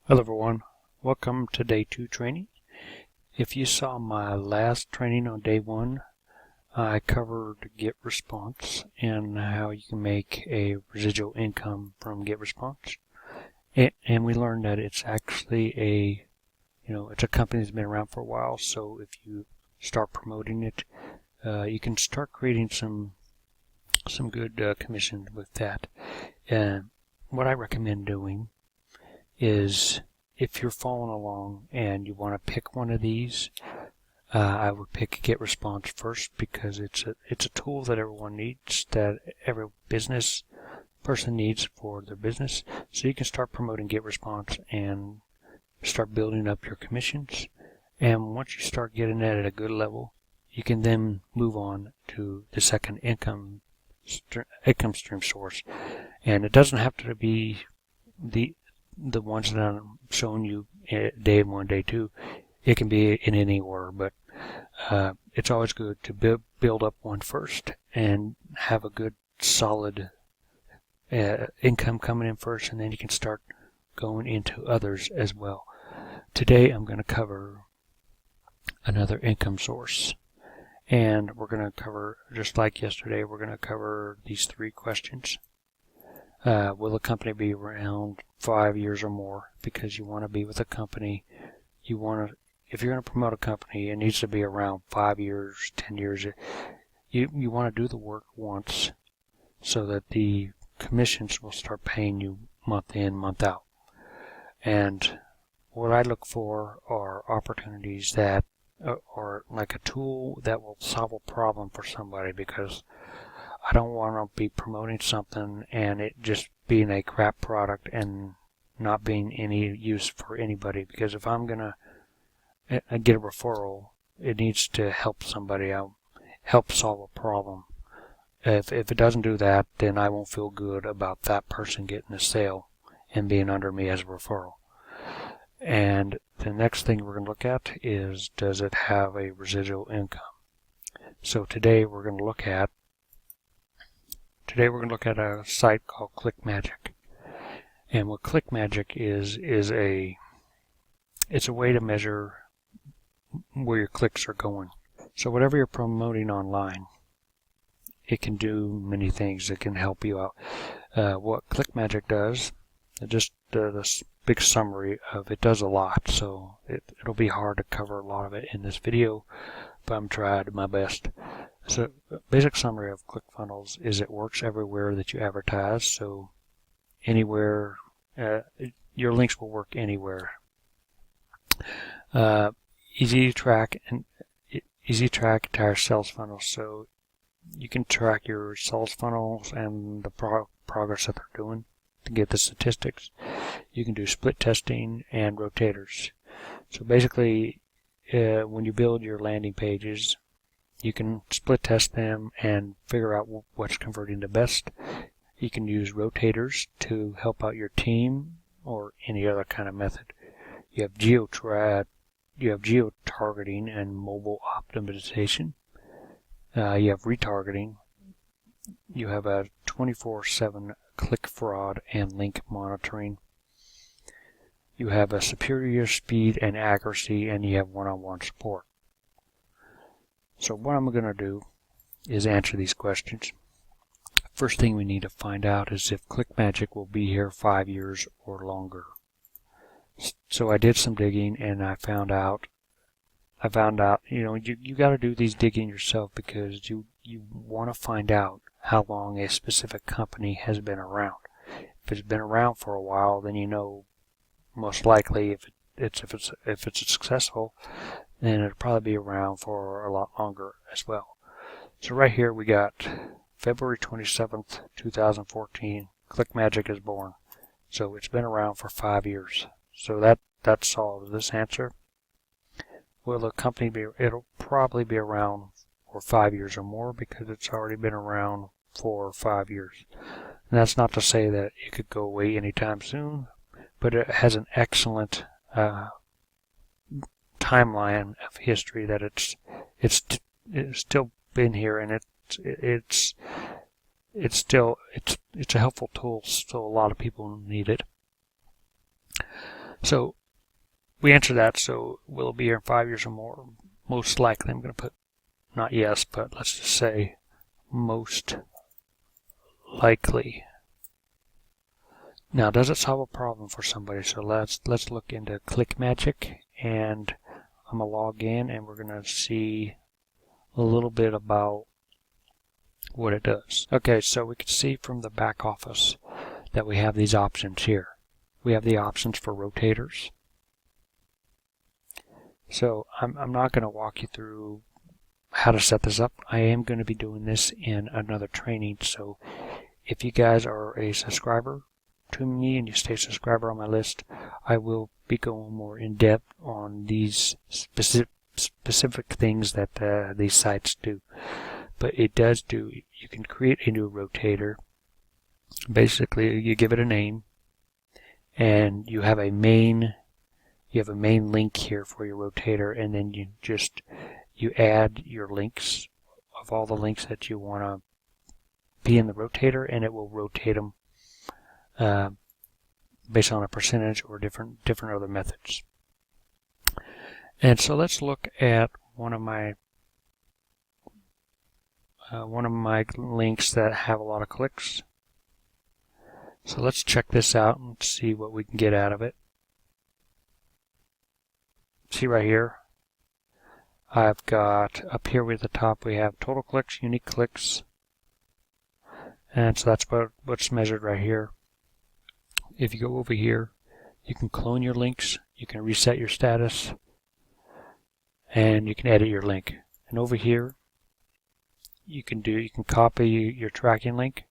Hello everyone, welcome to day 2 training. If you saw my last training on day 1, I covered get response and how you can make a residual income from get response. And we learned that it's actually it's a company that's been around for a while, so if you start promoting it, you can start creating some good commissions with that. And what I recommend doing is, if you're following along and you want to pick one of these, I would pick Get Response first because it's a tool that everyone needs, that every business person needs for their business. So you can start promoting Get Response and start building up your commissions. And once you start getting that at a good level, you can then move on to the second income stream source. And it doesn't have to be the ones that I'm showing you day 1, day 2. It can be in any order, but it's always good to build up one first and have a good solid income coming in first, and then you can start going into others as well. Today I'm going to cover another income source, and we're going to cover, just like yesterday, we're going to cover these 3 questions. Will the company be around 5 years or more? Because you want to be with a company, if you're going to promote a company, it needs to be around 5 years, 10 years. You want to do the work once so that the commissions will start paying you month in, month out. And what I look for are opportunities that are like a tool that will solve a problem for somebody, because I don't want to be promoting something and it just being a crap product and not being any use for anybody. Because if I'm going to get a referral, it needs to help somebody out, help solve a problem. If it doesn't do that, then I won't feel good about that person getting a sale and being under me as a referral. And the next thing we're going to look at is, does it have a residual income? So today we're going to look at a site called ClickMagick. And what ClickMagick is it's a way to measure where your clicks are going. So whatever you're promoting online, it can do many things. It can help you out. What ClickMagick does, just this big summary of it, does a lot. So it'll be hard to cover a lot of it in this video, but I'm trying my best. So basic summary of ClickFunnels is it works everywhere that you advertise. So anywhere, your links will work anywhere. Easy to track entire sales funnels. So you can track your sales funnels and the progress that they're doing to get the statistics. You can do split testing and rotators. So basically, when you build your landing pages, you can split test them and figure out what's converting the best. You can use rotators to help out your team or any other kind of method. You have geo-targeting and mobile optimization. You have retargeting. You have a 24/7 click fraud and link monitoring. You have a superior speed and accuracy, and you have one-on-one support. So what I'm going to do is answer these questions. First thing we need to find out is if ClickMagick will be here 5 years or longer. So I did some digging and I found out, you got to do these digging yourself, because you want to find out how long a specific company has been around. If it's been around for a while, then you know most likely if it's successful, then it'll probably be around for a lot longer as well. So right here we got February 27th, 2014, ClickMagick is born. So it's been around for 5 years. So that solves this answer. Will the company it'll probably be around for 5 years or more, because it's already been around for 5 years. And that's not to say that it could go away anytime soon, but it has an excellent timeline of history, that it's still been here, and it's a helpful tool, so a lot of people need it. So we answer that, so will it be here in 5 years or more? Most likely. I'm going to put not yes, but let's just say most likely. Now, does it solve a problem for somebody? So let's look into ClickMagick, and I'm going to log in, and we're going to see a little bit about what it does. Okay, so we can see from the back office that we have these options here. We have the options for rotators. So I'm not going to walk you through how to set this up. I am going to be doing this in another training, so if you guys are a subscriber to me and you stay a subscriber on my list, I will be going more in depth on these specific things that these sites do. But it does do, you can create a new rotator. Basically, you give it a name, and you have a main link here for your rotator, and then you add your links of all the links that you want to be in the rotator, and it will rotate them based on a percentage or different other methods. And so let's look at one of my links that have a lot of clicks. So let's check this out and see what we can get out of it. See right here, I've got up here at the top we have total clicks, unique clicks, and so that's what's measured right here. If you go over here, you can clone your links, you can reset your status, and you can edit your link. And over here, you can copy your tracking link.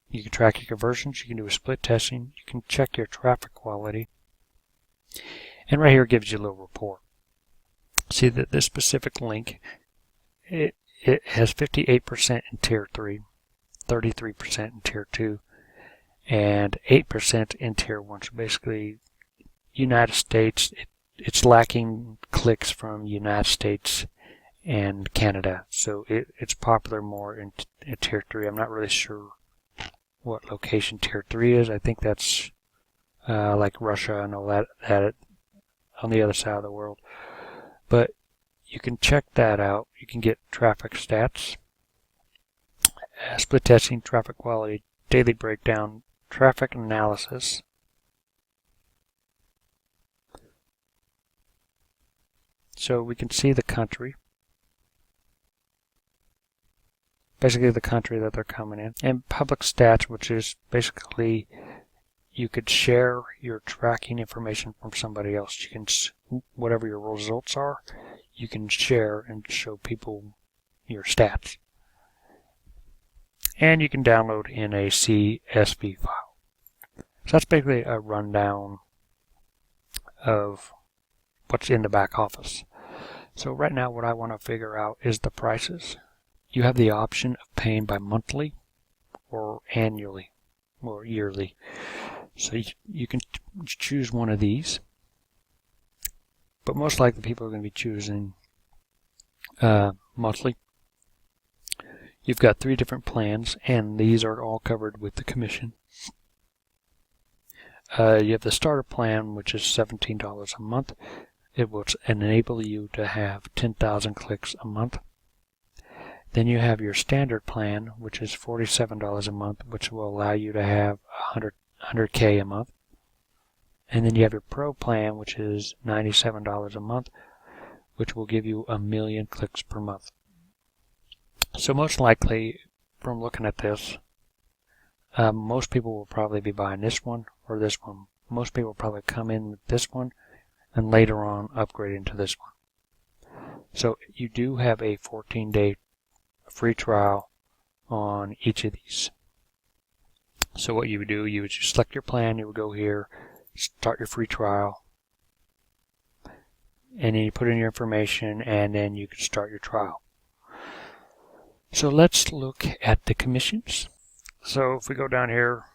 You can track your conversions. You can do a split testing. You can check your traffic quality. And right here it gives you a little report. See that this specific link, it has 58% in Tier 3, 33% in Tier 2, and 8% in Tier 1. So basically, United States, it's lacking clicks from United States and Canada. So it's popular more in Tier 3. I'm not really sure what location Tier 3 is. I think that's like Russia and all that on the other side of the world. But you can check that out. You can get traffic stats, split testing, traffic quality, daily breakdown, traffic analysis. So we can see the country, basically the country that they're coming in, and public stats, which is basically you could share your tracking information from somebody else. You can, whatever your results are, you can share and show people your stats. And you can download in a CSV file. So that's basically a rundown of what's in the back office. So right now what I want to figure out is the prices. You have the option of paying by monthly or annually or yearly. So you can choose one of these, but most likely people are going to be choosing monthly. You've got 3 different plans, and these are all covered with the commission. You have the starter plan, which is $17 a month. It will enable you to have 10,000 clicks a month. Then you have your standard plan, which is $47 a month, which will allow you to have 100K a month. And then you have your Pro plan, which is $97 a month, which will give you 1,000,000 clicks per month. So most likely, from looking at this, most people will probably be buying this one or this one. Most people will probably come in with this one and later on upgrade into this one. So you do have a 14-day free trial on each of these. So what you would do, you would just select your plan, you would go here, start your free trial, and then you put in your information, and then you can start your trial. So let's look at the commissions. So if we go down here,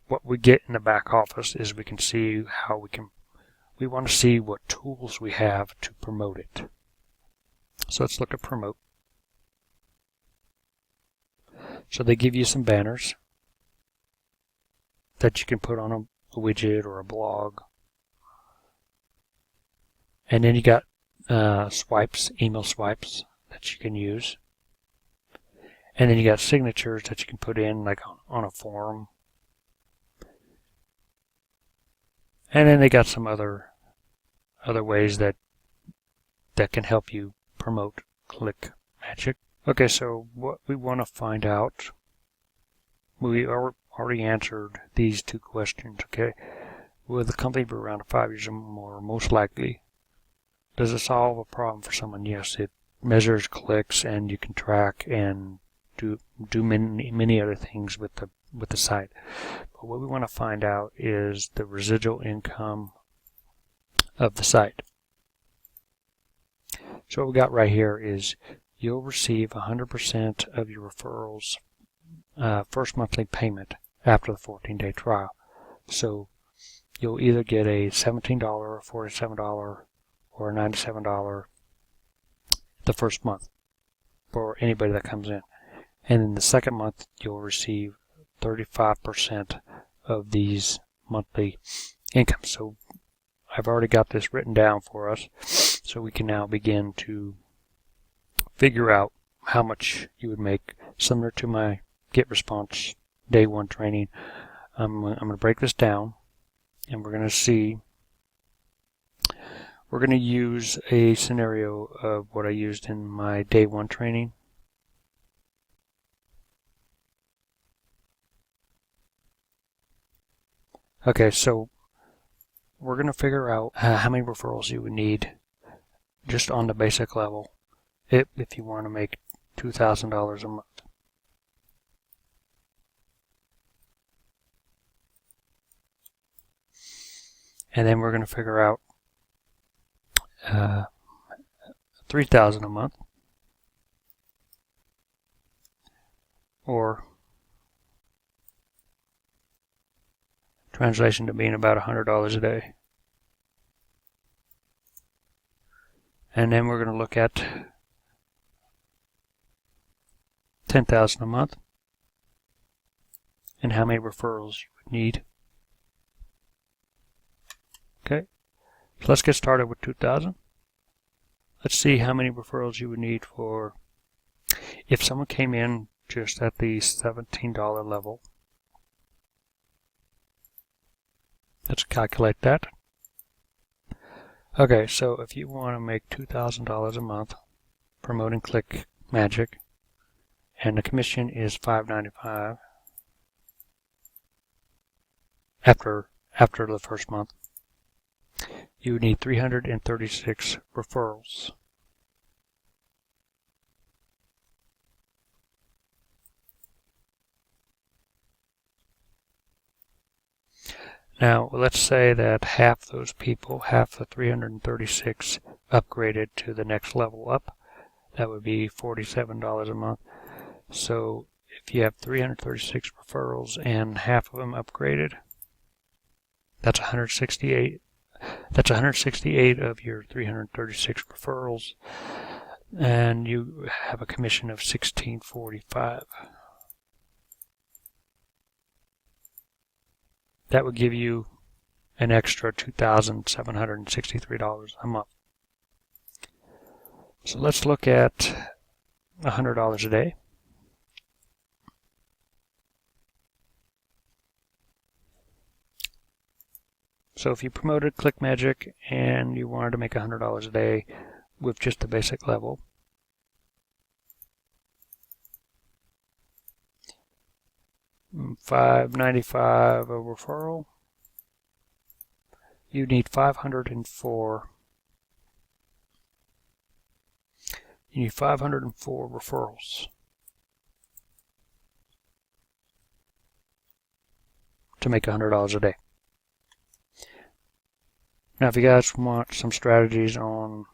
what we get in the back office is we can see how we want to see what tools we have to promote it. So let's look at promote. So they give you some banners. that you can put on a widget or a blog. And then you got swipes, email swipes that you can use. And then you got signatures that you can put in, like on a form. And then they got some other ways that can help you promote ClickMagick. Okay, so what we want to find out, we already answered these two questions. Okay, will the company be around 5 years or more? Most likely. Does it solve a problem for someone? Yes, it measures clicks, and you can track and do many other things with the site. But what we want to find out is the residual income of the site. So what we got right here is you'll receive 100% of your referrals first monthly payment after the 14-day trial. So you'll either get a $17 or $47 or $97 the first month for anybody that comes in. And in the second month, you'll receive 35% of these monthly incomes. So I've already got this written down for us, so we can now begin to figure out how much you would make, similar to my Get Response Day 1 training. I'm going to break this down, and we're going to see. We're going to use a scenario of what I used in my Day 1 training. Okay, so we're going to figure out how many referrals you would need just on the basic level if you want to make $2,000 a month. And then we're going to figure out $3,000 a month, or translation to being about $100 a day. And then we're going to look at $10,000 a month and how many referrals you would need. Okay, so let's get started with $2,000. Let's see how many referrals you would need for, if someone came in just at the $17 level. Let's calculate that. Okay, so if you want to make $2,000 a month promoting ClickMagick, and the commission is $5.95 after the first month, you would need 336 referrals. Now, let's say that half those people, half the 336, upgraded to the next level up. That would be $47 a month. So if you have 336 referrals and half of them upgraded, that's 168. That's 168 of your 336 referrals, and you have a commission of $16.45. That would give you an extra $2,763 a month. So let's look at $100 a day. So if you promoted ClickMagick and you wanted to make $100 a day with just the basic level, $5.95 a referral, you need 504. You need 504 referrals to make $100 a day. Now, if you guys want some strategies on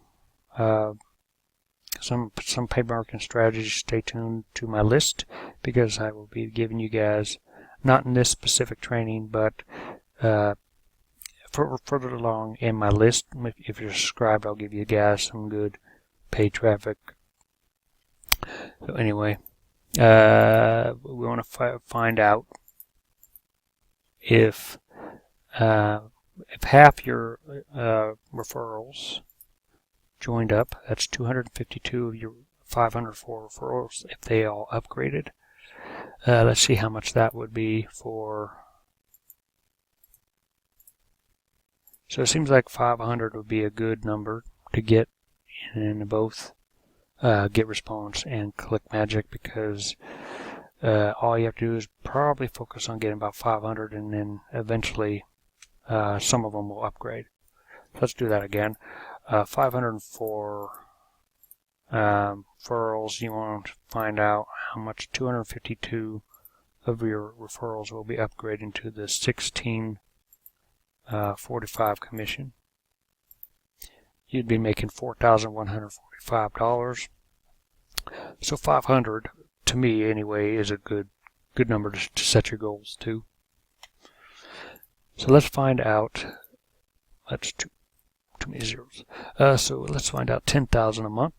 some paid marketing strategies, stay tuned to my list, because I will be giving you guys, not in this specific training, but further along in my list. If you're subscribed, I'll give you guys some good paid traffic. So anyway, we want to find out if half your referrals joined up, that's 252 of your 504 referrals if they all upgraded. Let's see how much that would be for. So it seems like 500 would be a good number to get in both Get Response and ClickMagick, because all you have to do is probably focus on getting about 500, and then eventually some of them will upgrade. Let's do that again. 504 referrals. You want to find out how much 252 of your referrals will be upgrading to the 1645 commission. You'd be making $4,145. So 500, to me anyway, is a good number to set your goals to. So let's find out. That's too many zeros. So let's find out 10,000 a month.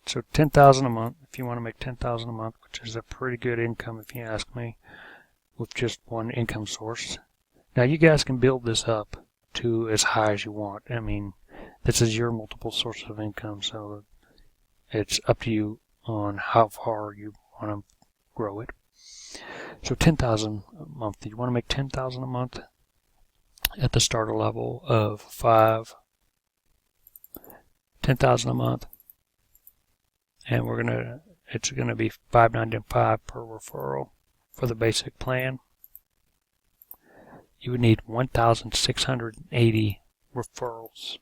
So 10,000 a month. If you want to make 10,000 a month, which is a pretty good income if you ask me, with just one income source. Now you guys can build this up to as high as you want. I mean, this is your multiple source of income, so it's up to you on how far you want to grow it. So 10,000 a month. You want to make 10,000 a month at the starter level of 5. 10,000 a month, and it's gonna be $5.95 per referral for the basic plan. You would need 1,680 referrals.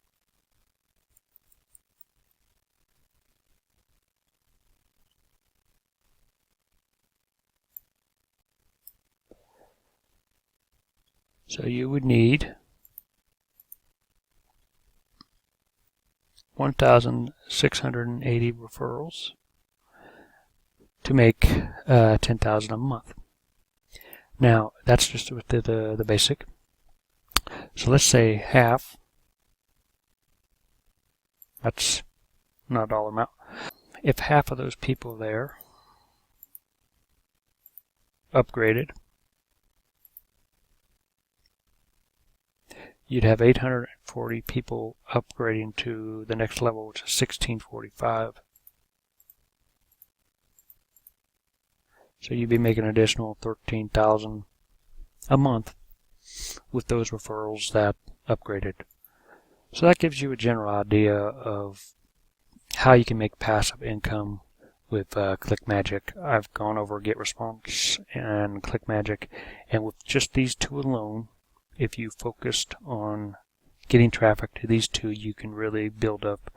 So you would need 1,680 referrals to make 10,000 a month. Now that's just with the basic. So let's say half. That's not a dollar amount. If half of those people there upgraded, you'd have 840 people upgrading to the next level, which is 1645. So you'd be making an additional 13,000 a month with those referrals that upgraded. So that gives you a general idea of how you can make passive income with ClickMagick. I've gone over Get Response and ClickMagick, and with just these two alone, if you focused on getting traffic to these two, you can really build up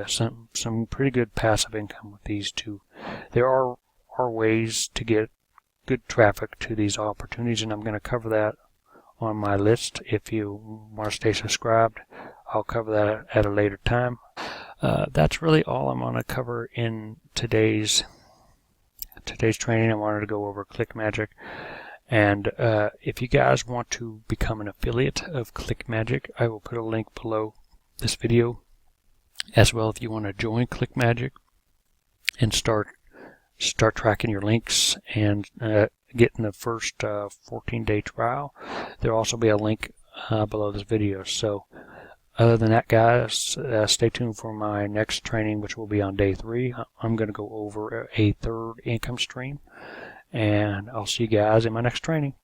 some pretty good passive income with these two. There are ways to get good traffic to these opportunities, and I'm going to cover that on my list. If you want to stay subscribed, I'll cover that at a later time. That's really all I'm going to cover in today's training. I wanted to go over ClickMagick. And if you guys want to become an affiliate of ClickMagick, I will put a link below this video. As well, if you want to join ClickMagick and start tracking your links and getting the first 14-day trial, there'll also be a link below this video. So other than that, guys, stay tuned for my next training, which will be on day 3. I'm going to go over a third income stream. And I'll see you guys in my next training.